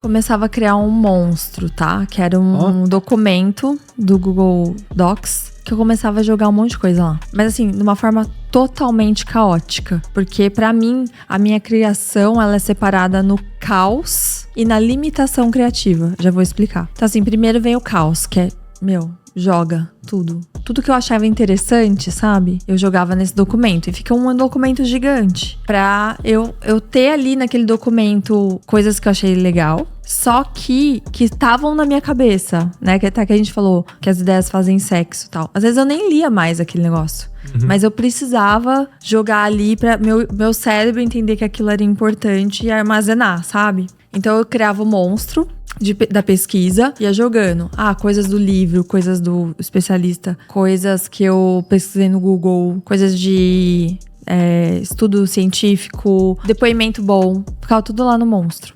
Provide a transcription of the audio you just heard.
Começava a criar um monstro, tá? Que era um documento do Google Docs que eu começava a jogar um monte de coisa lá. Mas assim, de uma forma totalmente caótica. Porque pra mim, a minha criação, ela é separada no caos e na limitação criativa. Já vou explicar. Então assim, primeiro vem o caos, que é, joga tudo. Tudo que eu achava interessante, sabe? Eu jogava nesse documento. E fica um documento gigante. Pra eu ter ali naquele documento coisas que eu achei legal. Só que estavam na minha cabeça, né? Que até que a gente falou que as ideias fazem sexo e tal. Às vezes eu nem lia mais aquele negócio. Mas eu precisava jogar ali pra meu cérebro entender que aquilo era importante e armazenar, sabe? Então eu criava o monstro da pesquisa, ia jogando. Coisas do livro, coisas do especialista, coisas que eu pesquisei no Google, coisas de estudo científico, depoimento bom. Ficava tudo lá no monstro.